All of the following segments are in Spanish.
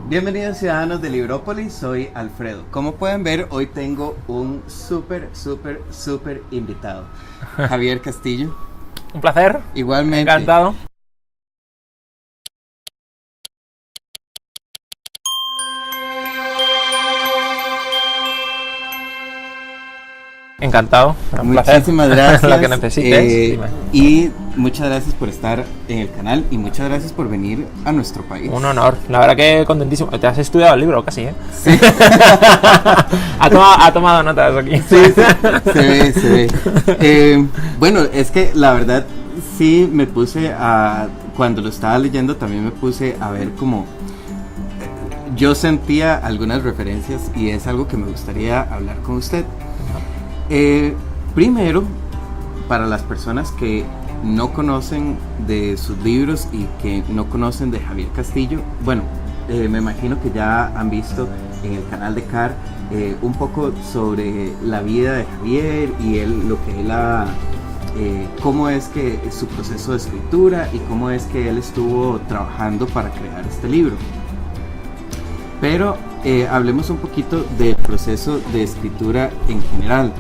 Bienvenidos ciudadanos de Librópolis, soy Alfredo. Como pueden ver, hoy tengo un súper invitado, Javier Castillo. Un placer. Igualmente. Encantado. Encantado. Un Muchísimas placer. gracias. Lo que necesites. Y muchas gracias por estar en el canal y muchas gracias por venir a nuestro país. Un honor. La verdad que contentísimo. Te has estudiado el libro casi, ¿eh? Sí. ha tomado notas aquí. Sí, se ve. Bueno, es que la verdad sí me puse a... Cuando lo estaba leyendo también me puse a ver como... Yo sentía algunas referencias y es algo que me gustaría hablar con usted. Primero, para las personas que no conocen de sus libros y que no conocen de Javier Castillo, bueno, me imagino que ya han visto en el canal de CAR un poco sobre la vida de Javier y lo que él ha, cómo es que su proceso de escritura y cómo es que él estuvo trabajando para crear este libro. Pero hablemos un poquito del proceso de escritura en general.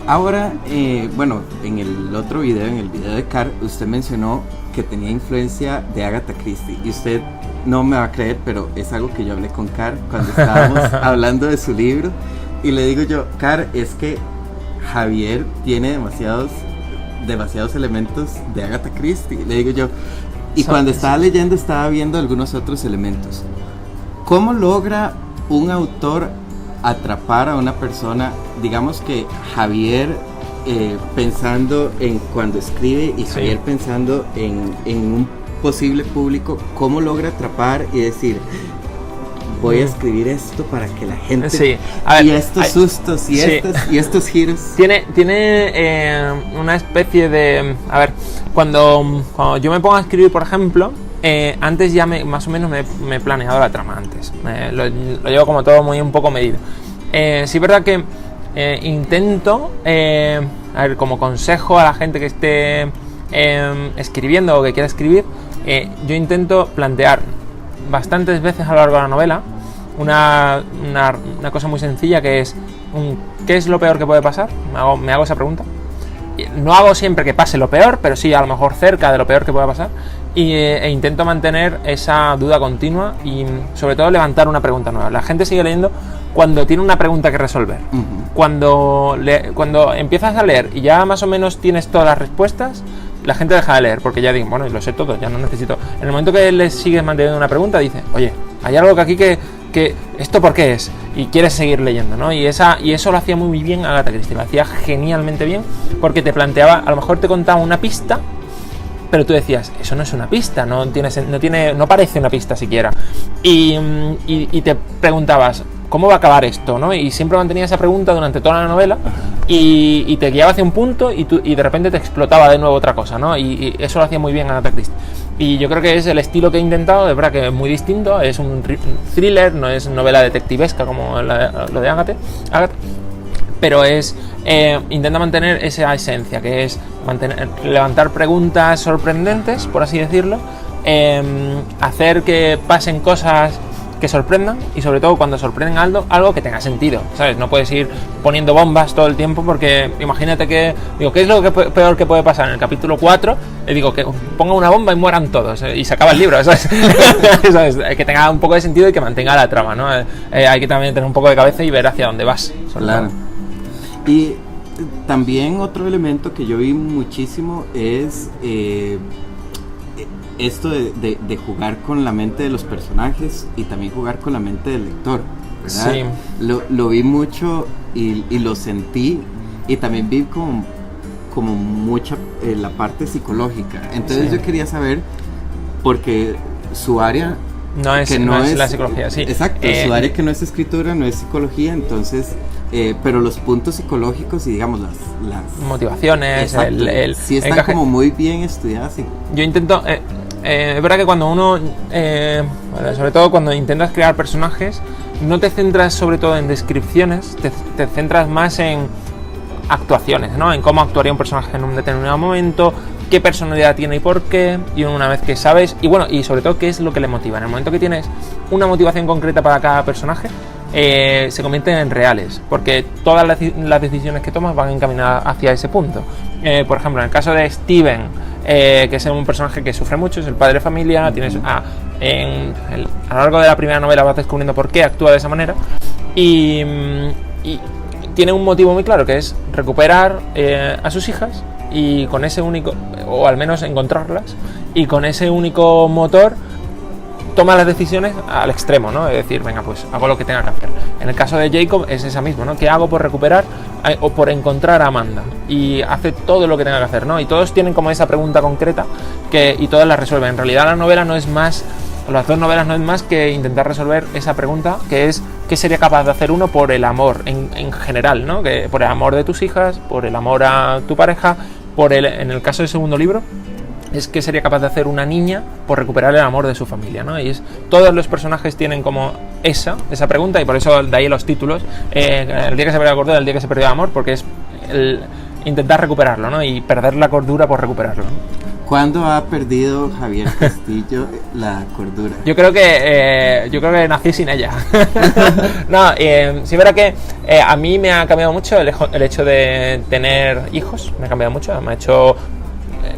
Ahora, bueno, en el otro video, en el video de CAR, usted mencionó que tenía influencia de Agatha Christie. Y usted no me va a creer, pero es algo que yo hablé con CAR cuando estábamos hablando de su libro. Y le digo yo, CAR, es que Javier tiene demasiados elementos de Agatha Christie. Le digo yo, y cuando estaba leyendo estaba viendo algunos otros elementos. ¿Cómo logra un autor atrapar a una persona? Digamos que Javier pensando en cuando escribe y Javier pensando en un posible público, ¿cómo logra atrapar y decir, voy a escribir esto para que la gente... Sí. A ver, y estos sustos y, y estos giros? Tiene una especie de... A ver, cuando yo me pongo a escribir, por ejemplo... antes ya más o menos me he planeado la trama antes. Lo llevo como todo muy un poco medido. Sí es verdad que intento, a ver, como consejo a la gente que esté escribiendo o que quiera escribir, yo intento plantear bastantes veces a lo largo de la novela una cosa muy sencilla, que es ¿qué es lo peor que puede pasar? Me hago esa pregunta. No hago siempre que pase lo peor, pero sí a lo mejor cerca de lo peor que pueda pasar. E intento mantener esa duda continua y sobre todo levantar una pregunta nueva. La gente sigue leyendo cuando tiene una pregunta que resolver. Cuando empiezas a leer y ya más o menos tienes todas las respuestas, la gente deja de leer porque ya digo, bueno, lo sé todo, ya no necesito. En el momento que le sigues manteniendo una pregunta, dice, oye, hay algo que aquí que ¿esto por qué es? Y quieres seguir leyendo, ¿no? Y eso lo hacía muy bien Agatha Christie, lo hacía genialmente bien, porque te planteaba, a lo mejor te contaba una pista, pero tú decías, eso no es una pista, no parece una pista siquiera. Y te preguntabas, ¿cómo va a acabar esto? ¿No? Y siempre mantenía esa pregunta durante toda la novela y te guiaba hacia un punto y de repente te explotaba de nuevo otra cosa, ¿no? Y eso lo hacía muy bien Agatha Christie. Y yo creo que es el estilo que he intentado, de verdad que es muy distinto, es un thriller, no es novela detectivesca como lo de Agatha, pero intenta mantener esa esencia, que es levantar preguntas sorprendentes, por así decirlo, hacer que pasen cosas que sorprendan y sobre todo cuando sorprenden algo que tenga sentido, ¿sabes? No puedes ir poniendo bombas todo el tiempo porque imagínate que, digo, ¿qué es lo peor que puede pasar? En el capítulo 4, digo, que ponga una bomba y mueran todos y se acaba el libro, ¿sabes? ¿Sabes? Que tenga un poco de sentido y que mantenga la trama, ¿no? Hay que también tener un poco de cabeza y ver hacia dónde vas. Claro. Y también otro elemento que yo vi muchísimo es esto de jugar con la mente de los personajes y también jugar con la mente del lector, ¿verdad? Sí. Lo vi mucho y lo sentí, y también vi como mucha la parte psicológica. Entonces yo quería saber, porque su área no es la psicología, sí. Exacto, su área que no es escritura, no es psicología, entonces... pero los puntos psicológicos y digamos las motivaciones, sí están encaje. Como muy bien estudiadas. Sí. Yo intento, es verdad que cuando uno, sobre todo cuando intentas crear personajes, no te centras sobre todo en descripciones, te centras más en actuaciones, ¿no? En cómo actuaría un personaje en un determinado momento, qué personalidad tiene y por qué, y una vez que sabes, y bueno, y sobre todo qué es lo que le motiva. En el momento que tienes una motivación concreta para cada personaje, se convierten en reales, porque todas las decisiones que tomas van encaminadas hacia ese punto. Por ejemplo, en el caso de Steven, que es un personaje que sufre mucho, es el padre de familia, tienes a lo largo de la primera novela vas descubriendo por qué actúa de esa manera, y tiene un motivo muy claro, que es recuperar a sus hijas, y con ese único, o al menos encontrarlas, y con ese único motor toma las decisiones al extremo, ¿no? Es decir, venga, pues hago lo que tenga que hacer. En el caso de Jacob es esa misma, ¿no? ¿Qué hago por recuperar o por encontrar a Amanda? Y hace todo lo que tenga que hacer, ¿no? Y todos tienen como esa pregunta concreta y todos la resuelven. En realidad la novela no es más, las dos novelas no es más que intentar resolver esa pregunta, que es ¿qué sería capaz de hacer uno por el amor en general, ¿no? Que por el amor de tus hijas, por el amor a tu pareja, en el caso del segundo libro, es que sería capaz de hacer una niña por recuperar el amor de su familia, ¿no? Y todos los personajes tienen como esa pregunta, y por eso de ahí los títulos, el día que se perdió la cordura, el día que se perdió el amor, porque es intentar recuperarlo, ¿no? Y perder la cordura por recuperarlo, ¿no? ¿Cuándo ha perdido Javier Castillo la cordura? Yo creo que nací sin ella. No, sí, verá que a mí me ha cambiado mucho el hecho de tener hijos, me ha cambiado mucho, me ha hecho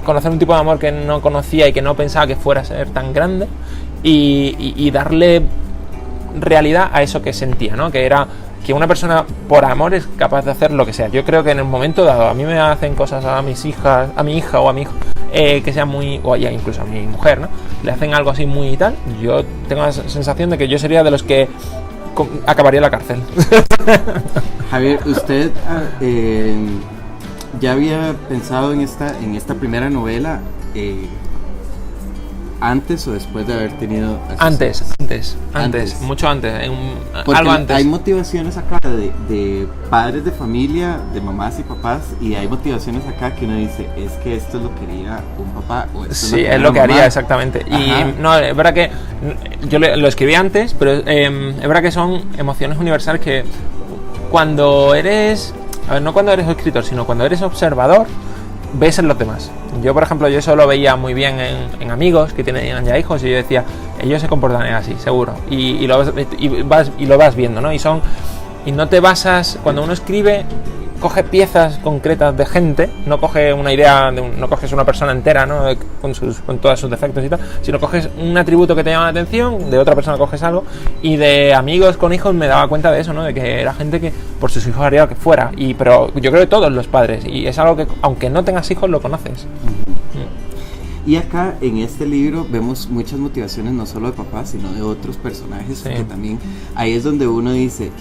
conocer un tipo de amor que no conocía y que no pensaba que fuera a ser tan grande, y darle realidad a eso que sentía, ¿no? Que era que una persona por amor es capaz de hacer lo que sea. Yo creo que en el momento dado a mí me hacen cosas a mis hijas, a mi hija o a mi hijo, que sean muy, o ya incluso a mi mujer, ¿no? Le hacen algo así muy y tal, yo tengo la sensación de que yo sería de los que acabaría en la cárcel. Javier, usted ya había pensado en esta primera novela antes o después de haber tenido... Antes, mucho antes, algo antes. Hay antes. motivaciones acá de padres de familia, de mamás y papás, y hay motivaciones acá que uno dice, es que esto lo quería un papá o esto sí, es lo que haría exactamente. Ajá. Y no, es verdad que yo lo escribí antes, pero es verdad que son emociones universales que cuando eres... A ver, no cuando eres escritor, sino cuando eres observador, ves en los demás. Yo, por ejemplo, yo eso lo veía muy bien en amigos que tenían ya hijos, y yo decía, ellos se comportan así, seguro. Y lo vas viendo, ¿no? Y no te basas, cuando uno escribe, coge piezas concretas de gente, no coge una idea, no coges una persona entera, ¿no? Con todos sus defectos y tal, sino coges un atributo que te llama la atención, de otra persona coges algo, y de amigos con hijos me daba cuenta de eso, ¿no? De que era gente que por sus hijos haría lo que fuera, pero yo creo que todos los padres, y es algo que aunque no tengas hijos lo conoces. Y acá en este libro vemos muchas motivaciones no solo de papás, sino de otros personajes, sí, que también ahí es donde uno dice,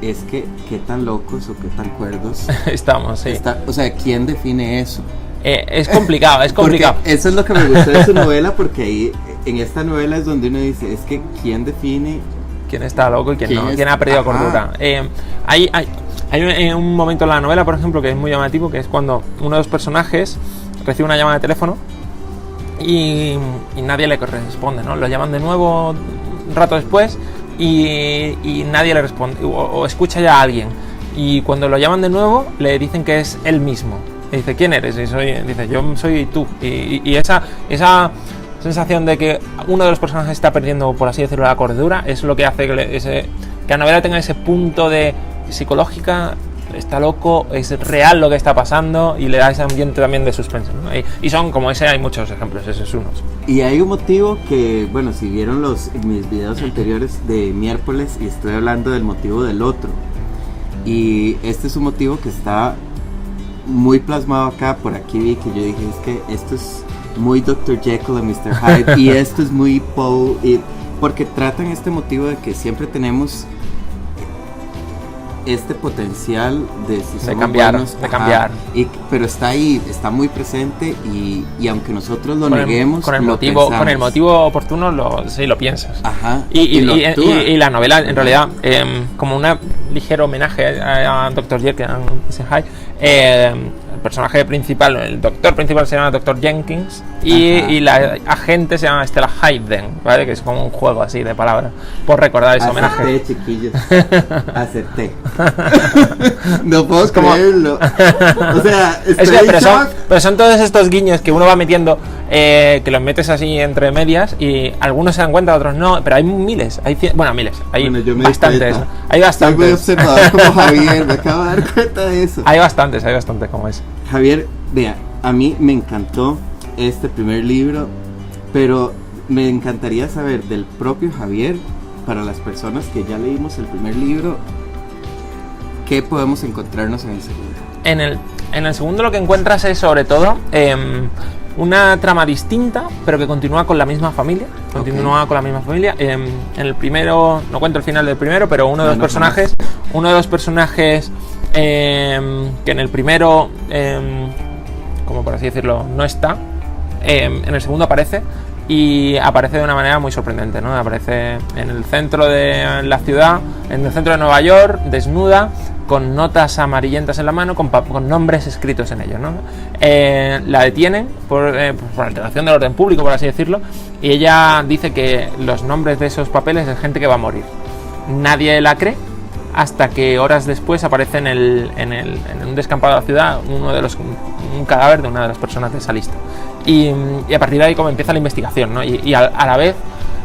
es que qué tan locos o qué tan cuerdos estamos, sí. O sea, ¿quién define eso? Es complicado, es complicado. Porque eso es lo que me gustó de su novela, porque ahí en esta novela es donde uno dice, es que ¿quién define quién está loco y quién no? ¿Quién ha perdido cordura? Hay un momento en la novela, por ejemplo, que es muy llamativo, que es cuando uno de los personajes recibe una llamada de teléfono y nadie le responde, ¿no? Lo llaman de nuevo un rato después y nadie le responde, o escucha ya a alguien, y cuando lo llaman de nuevo le dicen que es él mismo. Le dice, ¿quién eres? Dice, yo soy tú. Y esa sensación de que uno de los personajes está perdiendo, por así decirlo, la cordura, es lo que hace que la novela tenga ese punto de psicológica, está loco, es real lo que está pasando, y le da ese ambiente también de suspense, ¿no? Y son como ese, hay muchos ejemplos, ese es uno. Y hay un motivo que, bueno, si vieron mis videos anteriores de miércoles, y estoy hablando del motivo del otro, y este es un motivo que está muy plasmado acá. Por aquí vi que yo dije, es que esto es muy Dr. Jekyll y Mr. Hyde, y esto es muy Poe, porque tratan este motivo de que siempre tenemos este potencial de si somos cambiar, buenos, de cambiar. Pero está ahí, está muy presente, y aunque nosotros lo neguemos, con el motivo oportuno lo piensas. Ajá. Y la novela, en realidad, como un ligero homenaje a Dr. Jekyll y Hyde, el personaje principal, el doctor principal se llama Dr. Jenkins, y la agente se llama Stella Hayden, ¿vale? Que es como un juego así de palabras, por recordar ese homenaje. Chiquillos. Acepté. No puedo creerlo. O sea, pero son todos estos guiños que uno va metiendo, que los metes así entre medias y algunos se dan cuenta, otros no, pero hay miles, hay bastantes. Hay bastantes. Soy muy observador como Javier, me acabo de dar cuenta de eso. Hay bastantes como es. Javier, vea, a mí me encantó este primer libro, pero me encantaría saber del propio Javier, para las personas que ya leímos el primer libro, ¿qué podemos encontrarnos en el segundo? En el segundo lo que encuentras es sobre todo una trama distinta, pero que continúa con la misma familia. En el primero, no cuento el final del primero, pero uno de los personajes que en el primero, como por así decirlo, no está, en el segundo aparece. Y aparece de una manera muy sorprendente, ¿no? Aparece en el centro de la ciudad, en el centro de Nueva York, desnuda, con notas amarillentas en la mano, con nombres escritos en ellos, ¿no? La detienen por alteración del orden público, por así decirlo, y ella dice que los nombres de esos papeles es gente que va a morir. Nadie la cree, hasta que horas después aparece en un descampado de la ciudad un cadáver de una de las personas de esa lista. Y a partir de ahí como empieza la investigación, ¿no? Y a la vez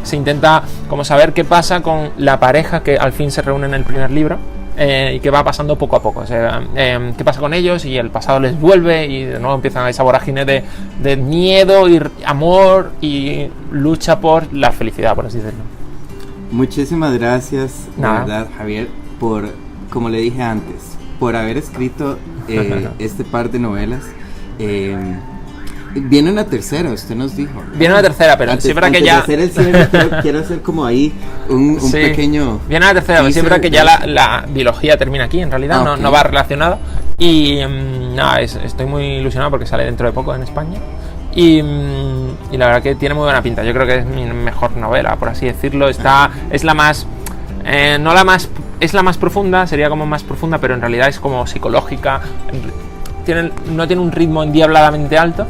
se intenta como saber qué pasa con la pareja que al fin se reúne en el primer libro, y qué va pasando poco a poco, o sea, qué pasa con ellos, y el pasado les vuelve y de nuevo empiezan esa vorágine de miedo y amor y lucha por la felicidad, por así decirlo. Muchísimas gracias, de verdad, Javier, por, como le dije antes, por haber escrito este par de novelas. Viene una tercera, usted nos dijo, ¿verdad? Viene una tercera, pero siempre que ya... Antes de hacer el cierre, quiero hacer como ahí un pequeño... Viene una tercera, pero siempre que ya la biología termina aquí, en realidad, okay. no va relacionada. Y estoy muy ilusionado porque sale dentro de poco en España. Y la verdad que tiene muy buena pinta. Yo creo que es mi mejor novela, por así decirlo. Es la más... es la más profunda, sería como más profunda, pero en realidad es como psicológica. No tiene un ritmo endiabladamente alto,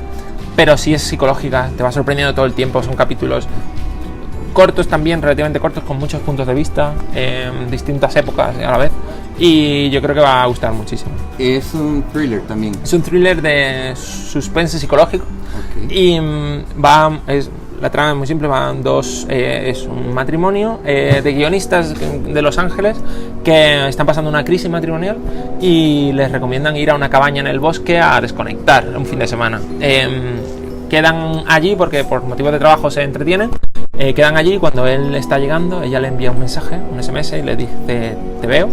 pero sí es psicológica, te va sorprendiendo todo el tiempo. Son capítulos cortos también, relativamente cortos, con muchos puntos de vista, distintas épocas a la vez, y yo creo que va a gustar muchísimo. Es un thriller también. Es un thriller de suspense psicológico, okay. Y la trama es muy simple, es un matrimonio de guionistas de Los Ángeles que están pasando una crisis matrimonial y les recomiendan ir a una cabaña en el bosque a desconectar un fin de semana. Quedan allí porque por motivos de trabajo se entretienen, quedan allí y cuando él está llegando, ella le envía un mensaje, un SMS, y le dice: te veo,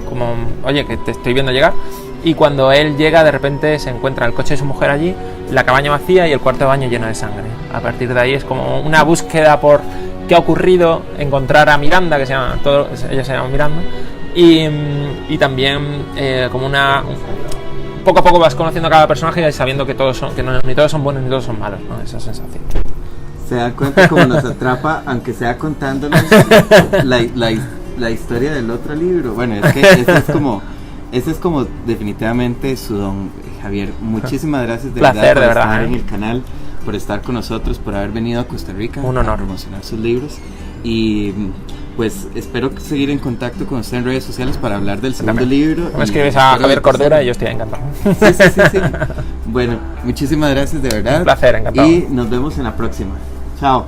como oye, que te estoy viendo llegar. Y cuando él llega, de repente se encuentra el coche de su mujer allí, la cabaña vacía y el cuarto de baño lleno de sangre. A partir de ahí es como una búsqueda por qué ha ocurrido, encontrar a Miranda, ella se llama Miranda, y también como poco a poco vas conociendo a cada personaje y sabiendo que ni todos son buenos ni todos son malos, ¿no? Esa sensación. Se da cuenta como nos atrapa, aunque sea contándonos la historia del otro libro. Bueno, es que ese es como definitivamente su don, Javier. Muchísimas gracias de verdad por estar en el canal, por estar con nosotros, por haber venido a Costa Rica. Un honor. A promocionar sus libros. Y pues espero seguir en contacto con usted en redes sociales para hablar del segundo libro. Me escribes a Javier Cordera y yo estoy encantado. Sí. Bueno, muchísimas gracias de verdad. Un placer, encantado. Y nos vemos en la próxima. Chao.